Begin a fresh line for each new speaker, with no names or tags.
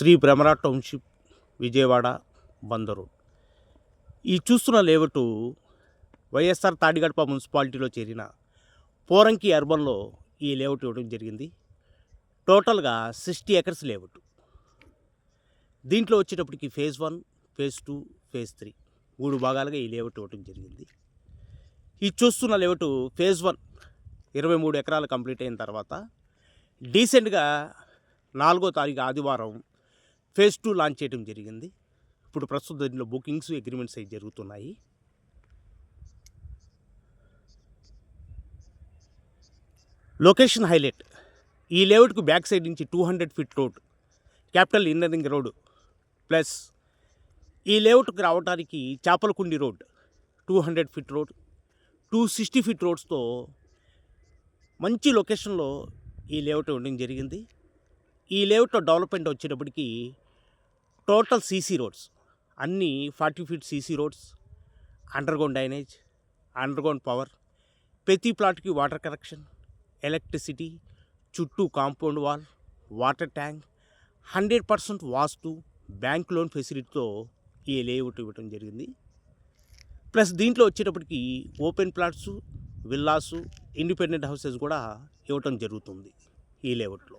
Shri Bhramara township, Vijayawada, Bandar. ఈ చూస్తున్న layout YSR Tadigadapa మున్సిపాలిటీలో చేరిన పోరంకి అర్బన్లో ఈ లేఅవుట్ ఇవ్వడం జరిగింది. టోటల్గా 60 ఎకర్స్ లేఅవుట్. దీంట్లో వచ్చేటప్పటికి ఫేజ్ 1, ఫేజ్ 2, ఫేజ్ 3 3 భాగాలుగా ఈ లేఅవుట్ ఇవ్వడం జరిగింది. ఈ చూస్తున్న లేఅవుట్ ఫేజ్ 1 23 ఎకరాలు కంప్లీట్ అయిన తర్వాత డీసెంట్గా 4వ తారీఖు ఆదివారం ఫేజ్ 2 లాంచ్ చేయడం జరిగింది. ఇప్పుడు ప్రస్తుతం దీంట్లో బుకింగ్స్, అగ్రిమెంట్స్ అవి జరుగుతున్నాయి. Location highlight. ఈ లేఅవుట్కు బ్యాక్ సైడ్ నుంచి 200 feet road, capital inner ring road, plus ఈ లేఅవుట్కి రావడానికి చాపలకుండి రోడ్ 200 ఫీట్ రోడ్, 260 ఫీట్ రోడ్స్తో మంచి లొకేషన్లో ఈ లేఅవుట్ ఉండడం జరిగింది. ఈ లేఅవుట్లో డెవలప్మెంట్ వచ్చేటప్పటికి టోటల్ సీసీ రోడ్స్ అన్నీ 40 feet CC roads, underground drainage, underground power, ప్రతి ప్లాట్కి వాటర్ కనెక్షన్, ఎలక్ట్రిసిటీ, చుట్టూ కాంపౌండ్ వాల్, వాటర్ ట్యాంక్, 100% వాస్తు, బ్యాంక్ లోన్ ఫెసిలిటీతో ఈ లేఅవుట్ ఇవ్వడం జరిగింది. ప్లస్ దీంట్లో వచ్చేటప్పటికి open plots, villas, independent houses కూడా ఇవ్వటం జరుగుతుంది ఈ లేఅవుట్లో.